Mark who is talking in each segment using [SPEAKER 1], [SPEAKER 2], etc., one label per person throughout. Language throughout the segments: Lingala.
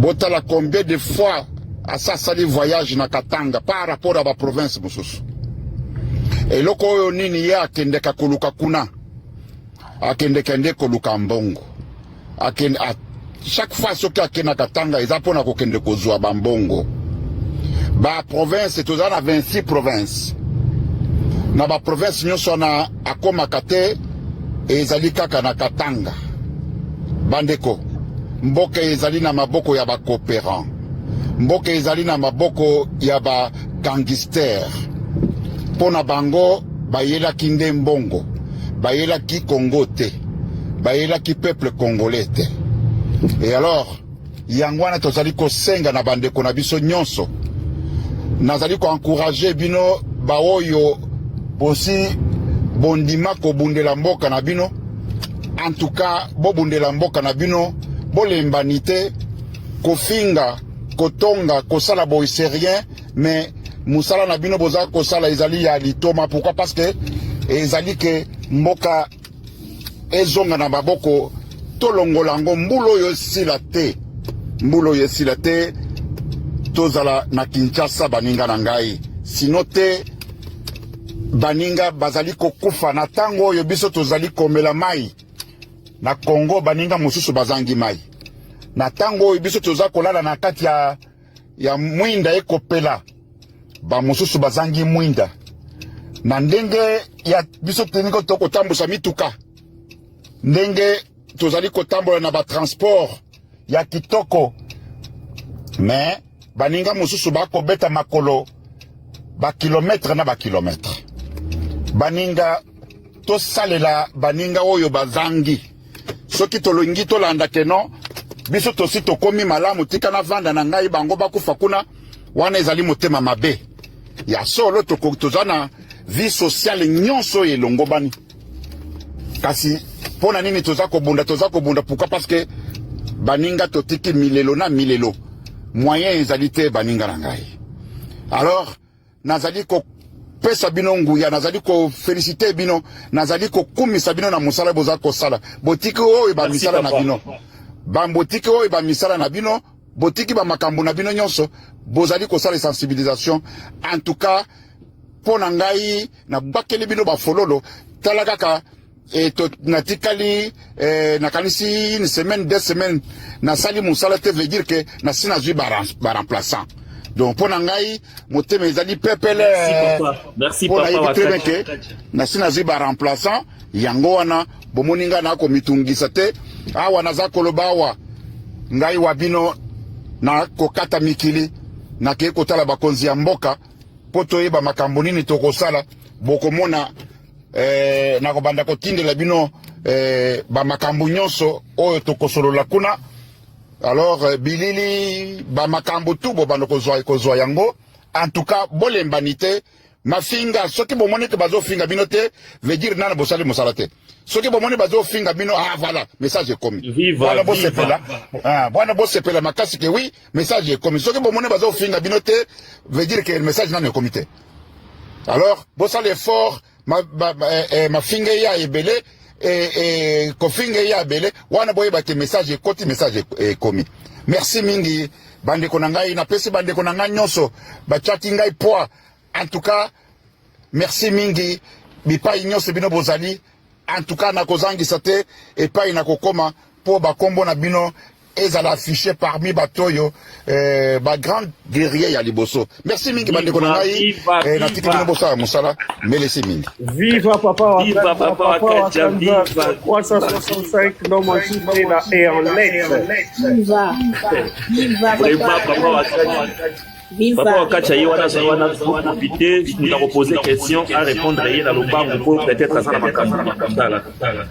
[SPEAKER 1] Botala combien de fois à ça sali voyage na Katanga par rapport à la province mususu. Et loko oyo nini ya akende kakuluka kuna. Akende kende koluka mbongo. Akende chaque fois soki akena Katanga eza pona kokende kozwa bambongo. Ba province tozana 26 provinces. Na ba province nyonso na akoma kate ezali kaka na Katanga. Bandeko mboka ezali na maboko ya ba coopérant. Mboka ezali na maboko ya ba gangster. Pona bango bayela kinde mbongo. Bayela ki Congo te. Bayela ki peuple congolais te. Et alors yangwana tozali ko senga na bandeko na biso nyonso. Nazali ko encourager bino baoyo bosi bondima ko bundela mboka na bino. En tout cas, bo bundela mboka na bino, bo lembanite, ko finga, ko tonga, ko sala boy c'est rien, mais musala na bino boza ko sala ezali ya litoma. Pourquoi? Parce que ezali ke mboka ezonga na maboko tolongolango mbulo yo sila te. Mbulo yo sila te tozala na Kinshasa baninga na ngai. Sino te baninga bazali ko kufa na tango yo biso tozali komela mai. Na Congo baninga mususu bazangi mai. Na tango biso toza kolala na kati ya mwinda ekopela. Ba mususu bazangi mwinda. Na ndenge ya biso teniko toko tambusa mituka. Ndenge tozali kotambola na ba transport ya kitoko. Mais baninga mususu bako beta makolo ba kilometre na ba kilometre. Baninga to salela baninga oyo bazangi. Soki tolongi tolanda keno biso tosi tokomi malamu tika na vanda na ngai bango bakufa kuna wana ezali motema mabe ya solo tozana vie sociale nyonso elongo bani kasi pona nini toza kobunda pourquoi? Parce que baninga totiki milelo na milelo moyen ezali te baninga na ngai. Alors nazali ko pesa bino nguya, nazali ko féliciter bino, nazali ko kumisa bino na musala boza ko sala. Botiki oyo ba misala na bino. Bambotiki oyo ba misala na bino, botiki ba makambo na bino nyonso, bozali ko sala sensibilisation. En tout cas, pona ngai na bakeli bino ba fololo, tala kaka natikali na kanisi une semaine, 2 semaines na sali musala te veut dire que na sina zui ba remplaçant. Donc pour nangai motema ezali pepele.
[SPEAKER 2] Merci papa.
[SPEAKER 1] Na sina ziba remplaçant yango wana bomoninga na ko mitungisa te awa naza koloba awa ngai wabino na kokata mikili na ke kotala bakonzi ya mboka poto yeba makambo nini tokosala bokomona na kobanda kotindela bino ba makambo nyonso oyo tokosolola kuna. Alors bilili ba makambo tu bo bando kozwa yango. En tout cas bolembanite mafinga soki bomone ke bazo finga bino te veut dire nana bosali musalate. Soki bomone bazo finga bino voilà message est commis. Voilà bo sepela. Voilà bo sepela makasi ke oui message est commis. Soki bomone bazo finga bino te veut dire que le message nana est comité. Alors bosali effort ma finga ya ebele kofinge ya bele wana boye bate message ekoti message ekomi. Merci mingi bandeko na ngai na pesi bandeko na ngai nyonso bachaki ngai poa. En tout cas merci mingi bipai nyonso bino bozali. En tout cas na kozangisa te epai na kokoma po bakombo na bino ezala affiché parmi batoyo ba grand guerrier ya liboso. Merci mingi bandeko na ngai na tiki bino bosa musala melesi mingi.
[SPEAKER 3] Viva papa, viva papa Kacha, viva 365 non manchifré là et en lettres.
[SPEAKER 4] Viva. Viva papa Kacha.
[SPEAKER 2] Papa Kacha wana profiter nous avons posé question à répondre hier dans le bar pour peut-être à ça la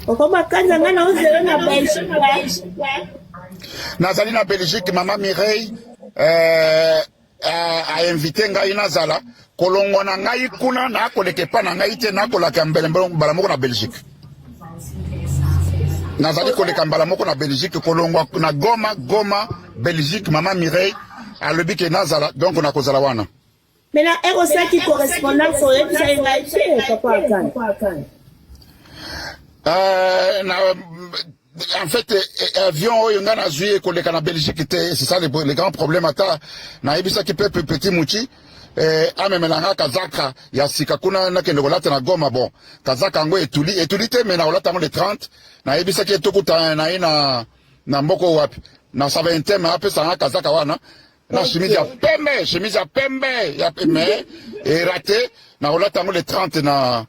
[SPEAKER 4] Okoma kanza ngana ozela na Belgique.
[SPEAKER 1] Nazali na Belgique, Maman Mireille a invité ngai nazala kolongo na ngai kuna na koleke pa na ngai te na kolaka mbele mbala moko na Belgique. Nazali koleka mbala moko na Belgique kolongo na Goma Belgique. Maman Mireille a lebi ke nazala donc na kozala wana.
[SPEAKER 4] Mais la ROC qui correspondant sur les papa Akane.
[SPEAKER 1] en fait, avion, il y a un juillet qu'on est en Belgique, c'est ça les grands problèmes. Na ibisa qui peut petit mouchi. Amemelanga kazaka ya sikakuna na kende kolata na Goma bon kazaka ngo etuli te mena kolata ngo le 30 na ebisa ki etokuta na ina na mboko wapi na sava inteme ape sanga kazaka wana na chemise ya pembe ya pembe et raté na kolata ngo le 30 na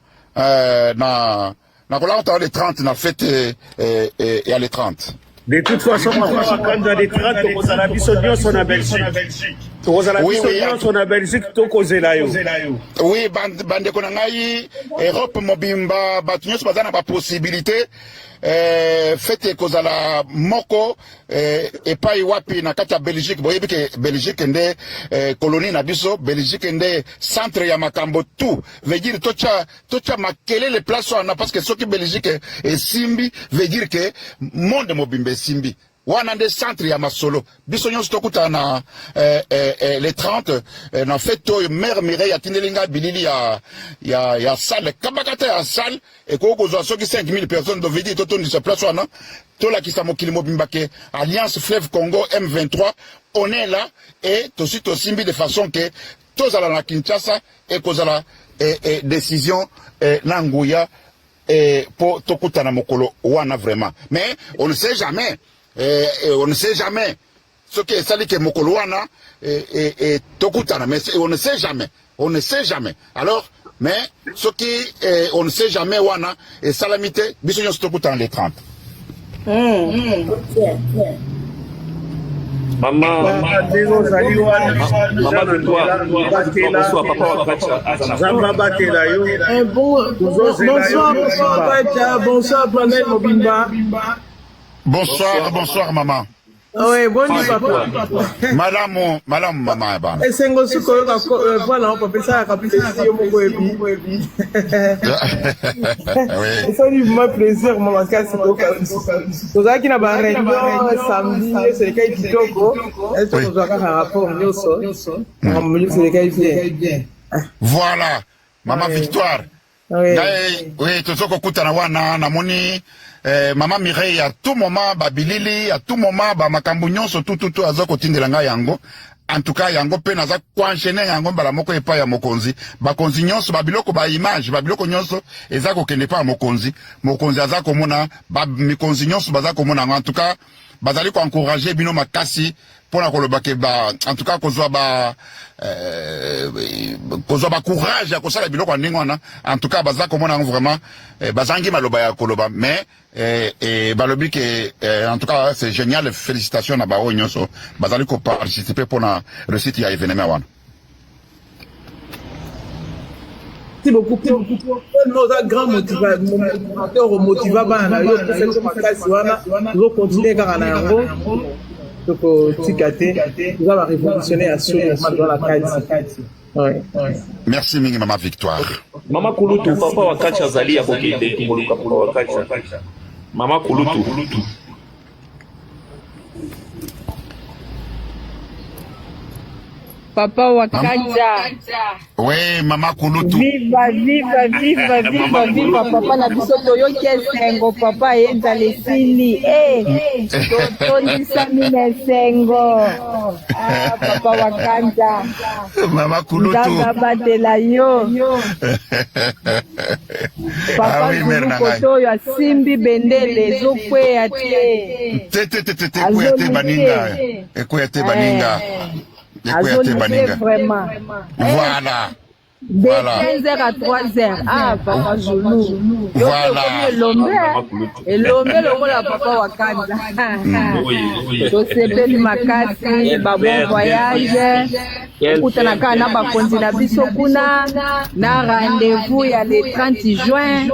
[SPEAKER 1] kolata le 30 na fête ya le 30.
[SPEAKER 3] De toute façon, quand on a des 30, on a la bisognon sur la Belgique. On a la bisognon sur la Belgique, tout cause là.
[SPEAKER 1] Oui, bande konangai, Europe mobimba, batunyos bazana ba possibilité. Fete kozala moko et pas iwapi na kata Belgique boyebi ke Belgique nde colonie na biso Belgique nde centre ya makambo tout veut dire tocha makele les places wana parce que soki Belgique et simbi veut dire que monde mobimbe simbi wana nde centre ya masolo biso nyonso tokuta na les 30 na feto mère Mireille atindelinga bilili ya salle kabakata ya salle et koko zo soki 5000 personnes do veut dire totondi se place wana tola kisa mokili mobimba ke Alliance Fleuve Congo M23 on est là et tosi simbi de façon que tozala na Kinshasa et kozala décision nanguya pour tokuta na mokolo wana vraiment mais on ne sait jamais. On ne sait jamais ce qui est sali que Mokoloana et Tokutana, mais on ne sait jamais, alors mais ce qui on ne sait jamais wana et salamité bisogno Tokutana les 30.
[SPEAKER 2] Maman de toi, bonsoir papa
[SPEAKER 5] bonsoir Planète Mobimba.
[SPEAKER 1] Bonsoir maman.
[SPEAKER 5] Oui, bonjour papa.
[SPEAKER 1] Madame maman ba.
[SPEAKER 5] Esengo suko voilà on peut faire ça capitaliser yo moko ebi. Oui. Ça lui fait plaisir maman parce que c'est tout ça qui na ba réunion samedi c'est le cas kitoko. Est-ce que vous avez un rapport nyoso? C'est le cas bien.
[SPEAKER 1] Voilà. Maman Victoire. Oui, tozoko kutana wana na moni Maman Mireille à tout moment babilili à tout moment ba makambo nyonso tout azoko tindela nga yango en tout cas yango pe naza kwanchene yango bala moko epa ya mokonzi bakonzi nyonso babiloko ba image babiloko nyonso ezako kende pa mokonzi azako mona ba mikonzi nyonso bazako mona en tout cas bazali ko encourager bino makasi pona koloba ke ba en tout cas kozwa ba courage ya kosala biloko ndenge wana en tout cas bazako mona vraiment bazangi maloba ya koloba mais balobi ke en tout cas c'est génial félicitations na bao nyonso bazali ko participer pona réussite ya événement wana.
[SPEAKER 5] Merci beaucoup. Notre grand motivateur motivable, nous continuer car on a un gros. Donc, Tikate, nous allons révolutionner à ce moment dans la qualité.
[SPEAKER 1] Merci mingi maman Victoire.
[SPEAKER 2] Mama Kulutu, papa wa kacha zali ya kokende tumuluka papa wa kacha. Mama Kulutu.
[SPEAKER 6] Papa Wakaja.
[SPEAKER 1] Oui, Maman Kulutu.
[SPEAKER 6] Viva, papa na biso toyo kesengo, papa yenda lesili. Toni samine sengo. Papa Wakaja.
[SPEAKER 1] Mama Kulutu.
[SPEAKER 6] Danga batela yo. Papa Kulutu toyo asimbi bendele zokwe ate.
[SPEAKER 1] Te baninga. Ekwe ate baninga.
[SPEAKER 6] Vraiment.
[SPEAKER 1] Voilà.
[SPEAKER 6] De 15h à 3h. Ah, papa genou.
[SPEAKER 1] Voilà.
[SPEAKER 6] Et l'homme, la papa Wakanda. Joseph Makasi, bon voyage. Kutanaka na bakonzi na biso kuna na rendez-vous ya le 30 juin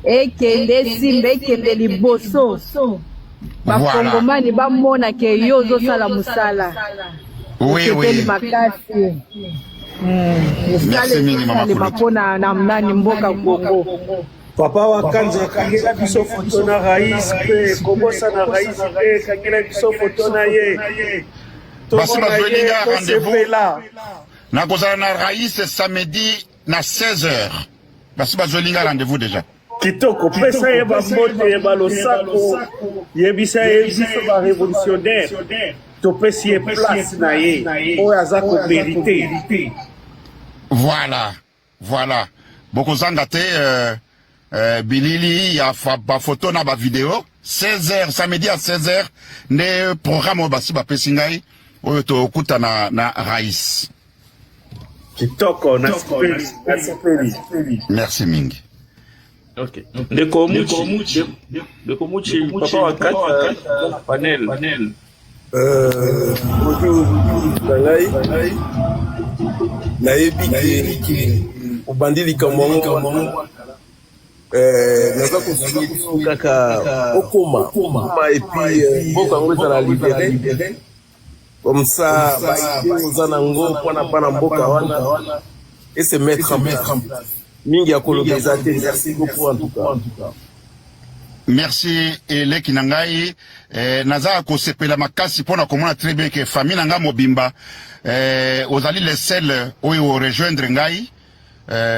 [SPEAKER 6] et kende simbe kende liboso. Bakongomani bamona ke yo zo sala musala.
[SPEAKER 1] Oui. Merci mini Maman Kulutu.
[SPEAKER 3] Papa Wakanza kangela biso foto na rais pe kobosa na rais pe kangela biso foto na ye.
[SPEAKER 1] Basi bazwelinga rendez-vous. Na kozala na rais samedi na 16h. Basi bazwelinga rendez-vous déjà.
[SPEAKER 3] kitoko pesa ye bamote ye balosako yebisa ye biso barévolutionnaire topesi ye place na ye oyo aza komérite.
[SPEAKER 1] Voilà, voilà. Bokozanga te bilili ya ba photo na ba vidéo 16h samedi à 16h ne programme basi ba pesingai oyo to kuta na Rais.
[SPEAKER 3] Kitoko na sipeli.
[SPEAKER 1] Merci mingi.
[SPEAKER 2] Ok. Ndeko Muchi papa wa kata panel.
[SPEAKER 7] nayebi obandi likambo yango naza kosuki kaka okoma epuis mboka yango ezala libere comme ça baide oza nango mpona bana mboka wana et se mettre en place mingi ya koloba eza te. Merci beaucoup en tout cas.
[SPEAKER 1] Merci eleki na ngai naza kosepela makasi pona komona très bien que famille nanga mobimba ozali les seuls oyo rejoindre ngai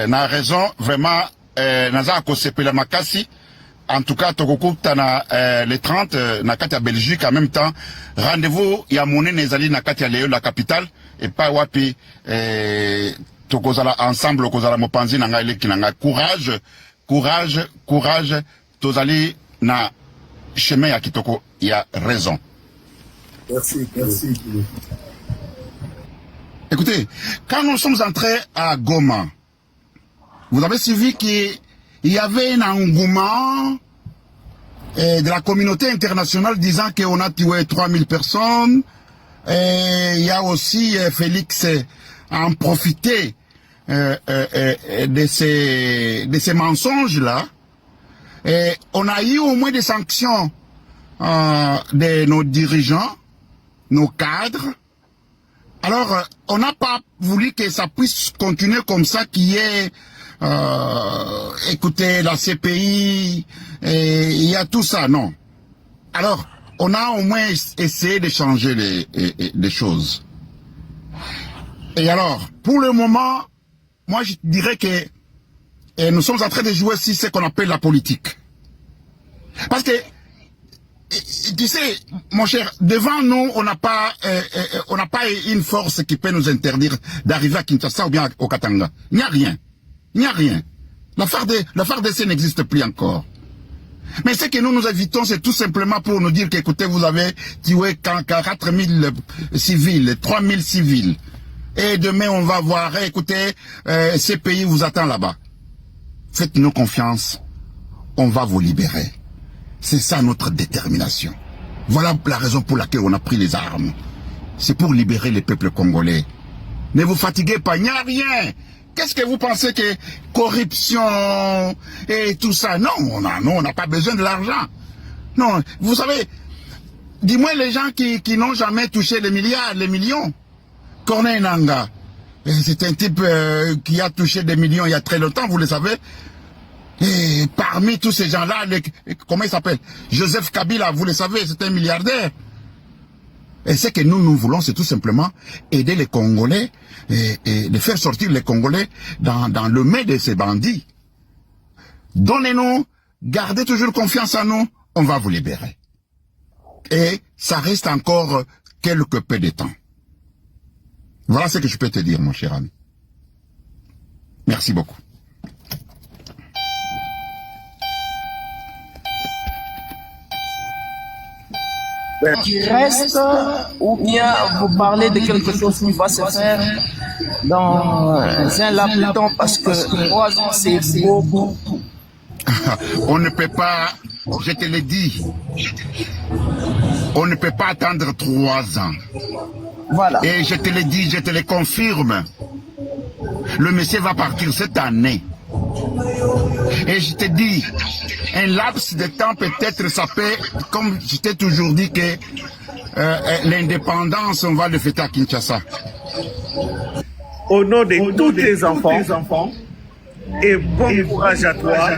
[SPEAKER 1] na raison vraiment naza kosepela makasi. En tout cas tokokuta na les 30 na kati ya Belgique en même temps rendez-vous ya monene ezali na kati ya Lyon la capitale et pas wapi tokozala ensemble kozala mopanzi na ngai eleki na ngai. Courage tozali na chemin ya kitoko, il y a raison.
[SPEAKER 7] Merci.
[SPEAKER 1] Écoutez, quand nous sommes entrés à Goma, vous avez suivi qu'il y avait un engouement de la communauté internationale disant qu'on a tué 3000 personnes. Et il y a aussi Félix a en profité de ces mensonges-là. Et on a eu au moins des sanctions de nos dirigeants, nos cadres. Alors, on n'a pas voulu que ça puisse continuer comme ça, qu'il y ait, écoutez, la CPI, et il y a tout ça, non. Alors, on a au moins essayé de changer les choses. Et alors, pour le moment, moi je dirais que nous sommes en train de jouer ici ce qu'on appelle la politique. Parce que, tu sais, mon cher, devant nous, on n'a pas une force qui peut nous interdire d'arriver à Kinshasa ou bien au Katanga. Il n'y a rien. L'affaire d'essai n'existe plus encore. Mais ce que nous évitons, c'est tout simplement pour nous dire qu'écoutez, vous avez tué 4000 civils, 3000 civils. Et demain, on va voir, écoutez, ces pays vous attendent là-bas. Faites-nous confiance, on va vous libérer. C'est ça notre détermination. Voilà la raison pour laquelle on a pris les armes. C'est pour libérer les peuples congolais. Ne vous fatiguez pas, il n'y a rien. Qu'est-ce que vous pensez que corruption et tout ça? Non, on n'a pas besoin de l'argent. Non, vous savez, dis-moi les gens qui n'ont jamais touché les milliards, les millions. Corneille Nangaa, c'est un type qui a touché des millions il y a très longtemps, vous le savez. Et parmi tous ces gens-là, comment il s'appelle? Joseph Kabila, vous le savez, c'est un milliardaire. Et ce que nous voulons, c'est tout simplement aider les Congolais et de faire sortir les Congolais dans le main de ces bandits. Donnez-nous, gardez toujours confiance en nous, on va vous libérer. Et ça reste encore quelque peu de temps. Voilà ce que je peux te dire, mon cher ami. Merci beaucoup.
[SPEAKER 5] Qui reste, ou bien vous parlez de quelque chose qui va se faire dans un laps de temps, parce que 3 ans c'est beaucoup.
[SPEAKER 1] On ne peut pas, je te l'ai dit, on ne peut pas attendre 3 ans.
[SPEAKER 5] Voilà.
[SPEAKER 1] Et je te l'ai dit, je te le confirme. Le monsieur va partir cette année. Et je te dis, un laps de temps peut-être ça peut, comme je t'ai toujours dit que l'indépendance, on va le fêter à Kinshasa.
[SPEAKER 3] Au nom de tous tes enfants, et bon courage à toi,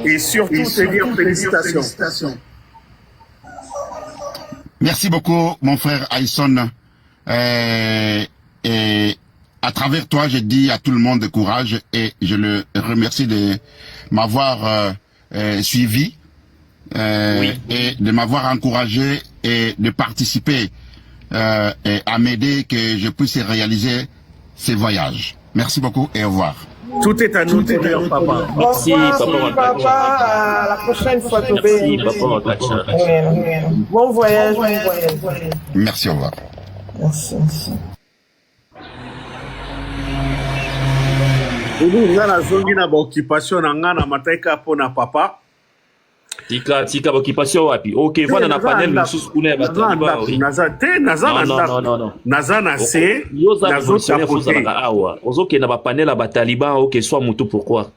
[SPEAKER 3] et surtout te dire félicitations.
[SPEAKER 1] Merci beaucoup, mon frère Aïsson. Et à travers toi, je dis à tout le monde de courage et je le remercie de m'avoir suivi et de m'avoir encouragé et de participer et à m'aider que je puisse réaliser ces voyages. Merci beaucoup et au revoir.
[SPEAKER 3] Tout est à nous, Seigneur, papa.
[SPEAKER 2] Merci, papa.
[SPEAKER 5] À la prochaine fois,
[SPEAKER 2] Merci, papa Wakacha.
[SPEAKER 5] Bon voyage.
[SPEAKER 1] Merci, au revoir.
[SPEAKER 5] Merci.
[SPEAKER 3] Nous avons une occupation na mateka pona papa.
[SPEAKER 2] Tika occupation wapi? OK, voilà na panel mususu kuna bataliba.
[SPEAKER 3] Non. Naza na se.
[SPEAKER 2] Nazo tapoter. Ozoke na ba panel à bataliba OK, soit mutu pourquoi?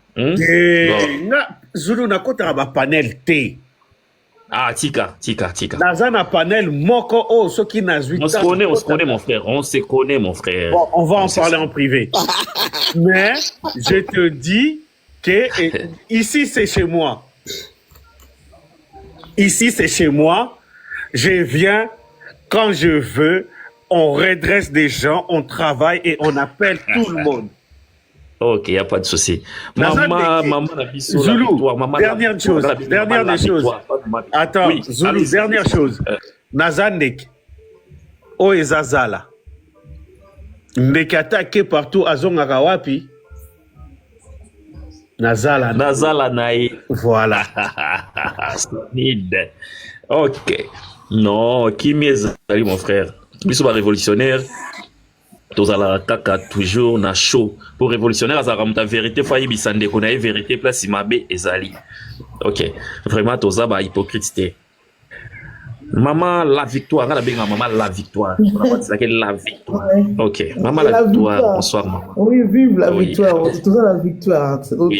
[SPEAKER 3] Zulu na kota ba panel te.
[SPEAKER 2] Ah, tika.
[SPEAKER 3] Naza na panel moko o soki na 8 ans.
[SPEAKER 2] On se connaît mon frère. On se connaît mon frère.
[SPEAKER 3] Bon, on va en parler en privé. Mais je te dis que ici c'est chez moi. Ici c'est chez moi. Je viens quand je veux. On redresse des gens, on travaille et on appelle tout le monde.
[SPEAKER 2] OK, il n'y a pas de souci. Maman
[SPEAKER 3] Zulu, dernière chose. Attends, oui, Zulu, dernière chose. Nazanek, Oezazala. Ndek attaqué partout à Zongarawapi. Nazala
[SPEAKER 2] nae.
[SPEAKER 3] Voilà.
[SPEAKER 2] OK. Non, qui m'est mon frère? Qui sont révolutionnaire? Tozala kaka toujours na chaud pour révolutionnaire azara muta vérité fa yibisande ko na vérité place mabe ezali. OK, vraiment toza ba hypocrite. Maman la victoire, la benga maman la victoire. On va dire la victoire. OK, maman la victoire. Bonsoir maman.
[SPEAKER 5] Oui, vive la victoire. Toza la victoire.
[SPEAKER 2] Oui,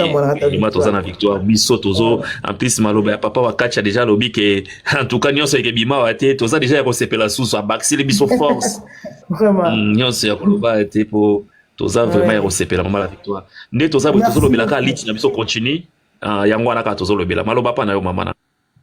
[SPEAKER 2] toza la victoire. Biso tozo en plus maloba papa wa catch déjà lobby que en tout cas nyonso ke bima wa te toza déjà ko sepela sous a baxi le biso force.
[SPEAKER 5] Vraiment.
[SPEAKER 2] Nyonso ya koloba te pour toza vraiment ya ko sepela maman la victoire. Nde toza bo tozo lobela ka lit na biso continue. Yango na ka tozo lobela maloba pa na yo maman.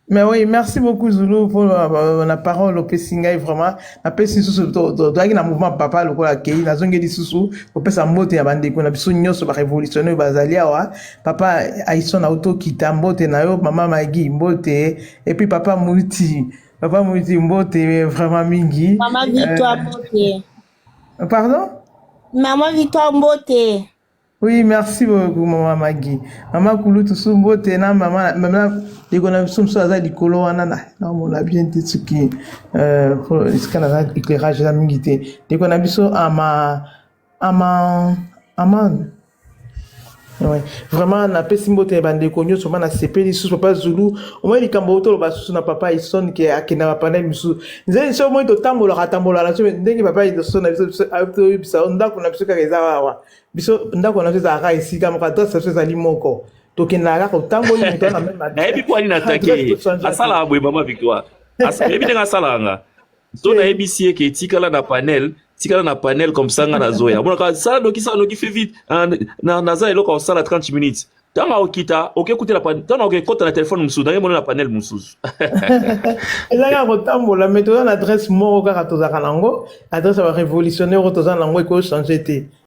[SPEAKER 5] Mais oui, merci beaucoup Zulu pour la parole au Pessingai vraiment. La Pessin sous le mouvement papa le quoi qui na zonge di sous au pesa mbote ya bande ko na biso nyonso ba révolutionnaire bazalia wa papa aison auto kita mbote na yo mama Magi mbote et puis papa Multi mbote vraiment mingi.
[SPEAKER 4] Maman Victoire mbote.
[SPEAKER 5] Pardon?
[SPEAKER 4] Maman Victoire mbote.
[SPEAKER 5] Oui, merci beaucoup, maman Maggie. Maman Koulou, tout ce mbote, maman, les connaissances sont à l'écolo, on a bien dit ce qui, pour l'éclairage de la mingité. Les connaissances ouais. Vraiment, na pesi mbote bande konyo soma na sepeli sous papa Zulu. Au moins, les kamboto le basu na papa il sonne qui a qui n'a pas panel musu. Nzeli so moi to tambola la so ndenge papa il sonne biso bisa onda kuna biso ka rezawa wa. Biso ndako na biso aka ici comme ka to ça ali moko. To kinara ko tambola muto na même.
[SPEAKER 2] Na ebi kwa ni attaquer. Asala abwe mama Victoire. Asa ebi nga salanga. To na ABC ke tikala na panel comme ça na zoya. Bon ka ça doki fait vite. Na za eloko ça la 30 minutes. Tanga okita, écouter la panel. Tanga okota la téléphone musu, na yemo na panel musu.
[SPEAKER 5] Ezanga kotambola mais to na adresse moko ka to za kanango, adresse va révolutionnaire to za nango ko changer te.